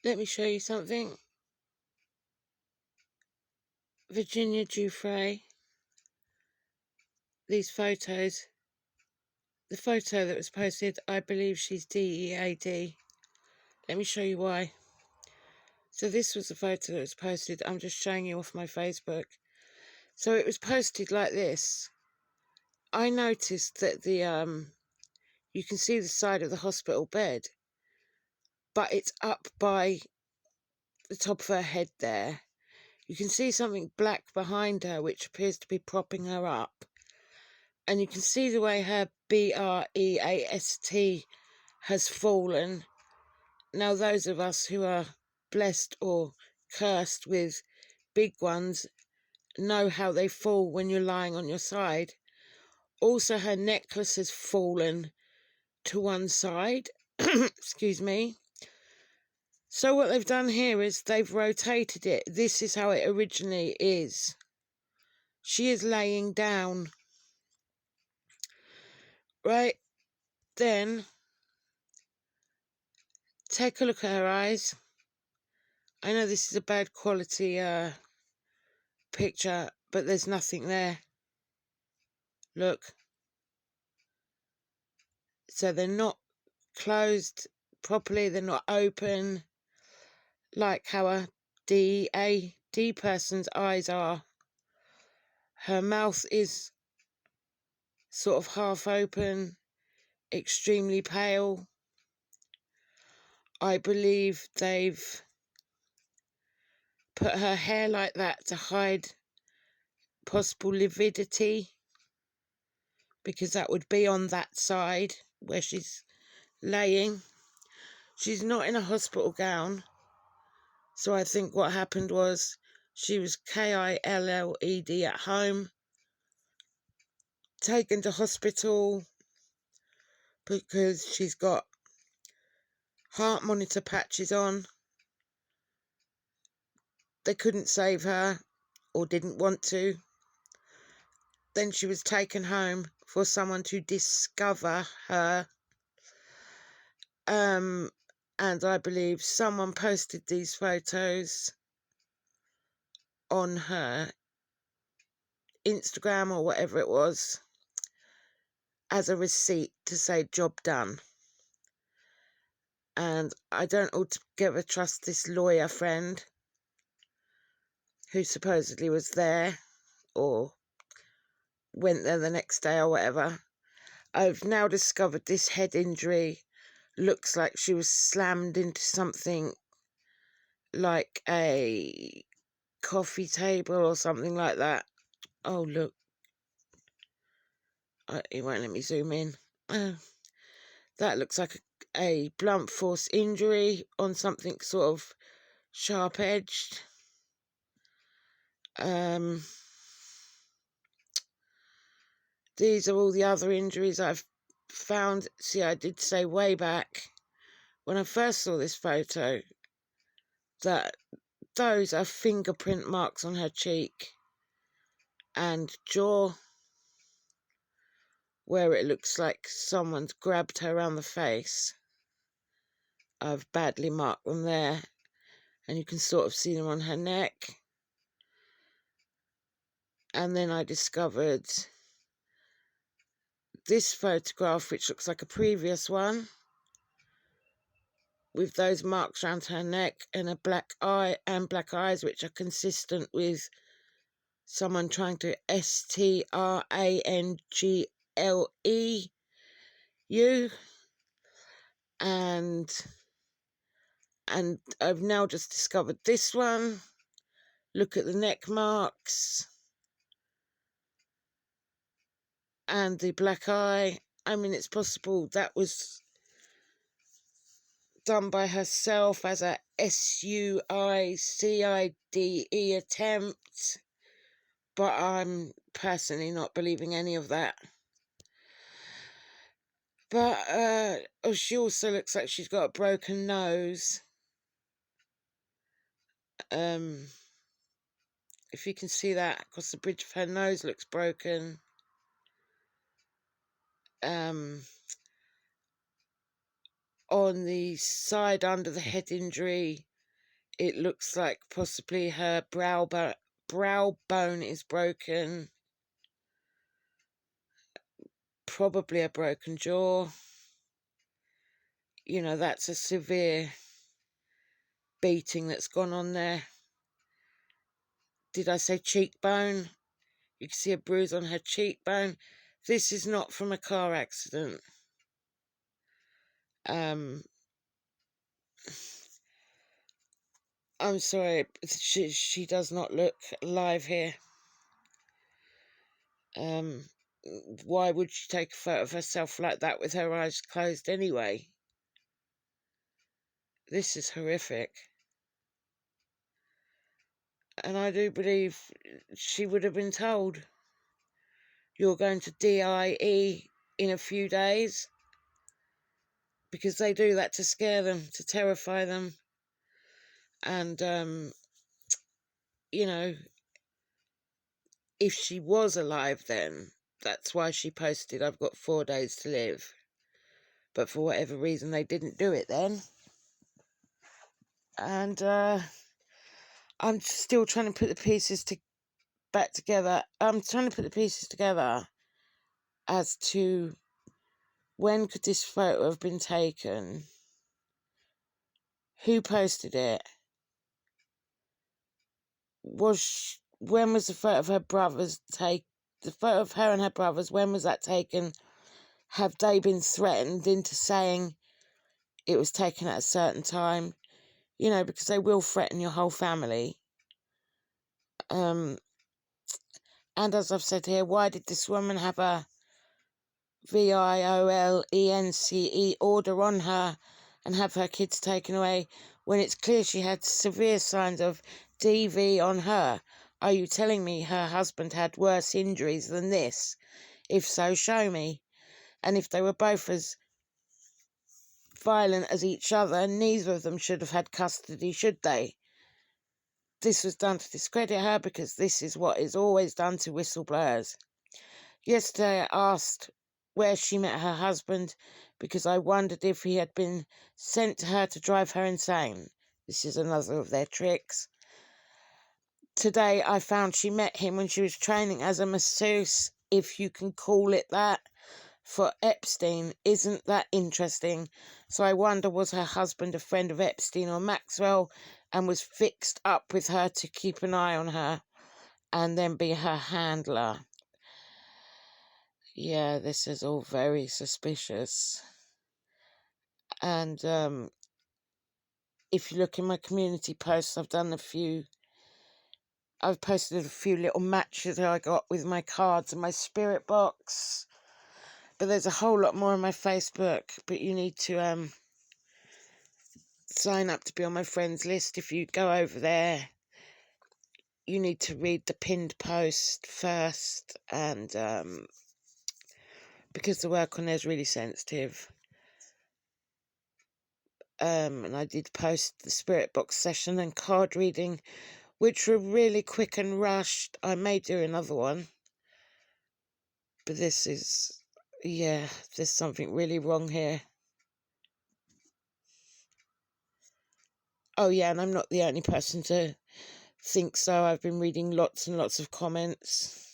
Let me show you something. Virginia Guiffre. These photos. The photo that was posted, I believe she's DEAD. Let me show you why. So this was the photo that was posted. I'm just showing you off my Facebook. So it was posted like this. I noticed that you can see the side of the hospital bed, but it's up by the top of her head there. You can see something black behind her, which appears to be propping her up. And you can see the way her BREAST has fallen. Now, those of us who are blessed or cursed with big ones know how they fall when you're lying on your side. Also, her necklace has fallen to one side. Excuse me. So what they've done here is they've rotated it. This is how it originally is. She is laying down. Right, then take a look at her eyes. I know this is a bad quality picture, but there's nothing there. Look. So they're not closed properly, they're not open, like how a DAD person's eyes are. Her mouth is sort of half open, extremely pale. I believe they've put her hair like that to hide possible lividity, because that would be on that side where she's laying. She's not in a hospital gown, so I think what happened was she was KILLED at home, taken to hospital because she's got heart monitor patches on. They couldn't save her, or didn't want to. Then she was taken home for someone to discover her. And I believe someone posted these photos on her Instagram or whatever it was as a receipt to say job done. And I don't altogether trust this lawyer friend who supposedly was there or went there the next day or whatever. I've now discovered this head injury looks like she was slammed into something like a coffee table or something like that. Oh, look. It won't let me zoom in. That looks like a blunt force injury on something sort of sharp-edged. These are all the other injuries I've found. See, I did say way back when I first saw this photo that those are fingerprint marks on her cheek and jaw, where it looks like someone's grabbed her around the face. I've badly marked them there, and you can sort of see them on her neck. And then I discovered this photograph, which looks like a previous one, with those marks around her neck and a black eye and black eyes, which are consistent with someone trying to strangleu. And I've now just discovered this one. Look at the neck marks and the black eye. I mean, it's possible that was done by herself as a SUICIDE attempt, but I'm personally not believing any of that. But she also looks like she's got a broken nose. If you can see that, because the bridge of her nose looks broken. On the side under the head injury, It looks like possibly her brow bone is broken. Probably a broken jaw. You know, that's a severe beating that's gone on there. Did I say cheekbone? You can see a bruise on her cheekbone. This is not from a car accident. I'm sorry, she does not look alive here. Why would she take a photo of herself like that with her eyes closed anyway? This is horrific. And I do believe she would have been told, you're going to DIE in a few days, because they do that to scare them, to terrify them. And, you know, if she was alive then, that's why she posted, I've got 4 days to live. But for whatever reason, they didn't do it then. And I'm still trying to put the pieces back together. I'm trying to put the pieces together as to when could this photo have been taken? Who posted it? When was the photo of her brothers taken? The photo of her and her brothers, when was that taken? Have they been threatened into saying it was taken at a certain time? You know, because they will threaten your whole family. And as I've said here, why did this woman have a VIOLENCE order on her and have her kids taken away when it's clear she had severe signs of DV on her? Are you telling me her husband had worse injuries than this? If so, show me. And if they were both as violent as each other, neither of them should have had custody, should they? This was done to discredit her, because this is what is always done to whistleblowers. Yesterday I asked where she met her husband, because I wondered if he had been sent to her to drive her insane. This is another of their tricks. Today I found she met him when she was training as a masseuse, if you can call it that, for Epstein. Isn't that interesting? So I wonder, was her husband a friend of Epstein or Maxwell and was fixed up with her to keep an eye on her and then be her handler? Yeah, this is all very suspicious. And if you look in my community posts, I've posted a few little matches that I got with my cards and my spirit box. But there's a whole lot more on my Facebook. But you need to sign up to be on my friends list. If you go over there, you need to read the pinned post first, and because the work on there is really sensitive. And I did post the spirit box session and card reading, which were really quick and rushed. I may do another one, but this is, yeah, there's something really wrong here. Oh yeah, and I'm not the only person to think so. I've been reading lots and lots of comments.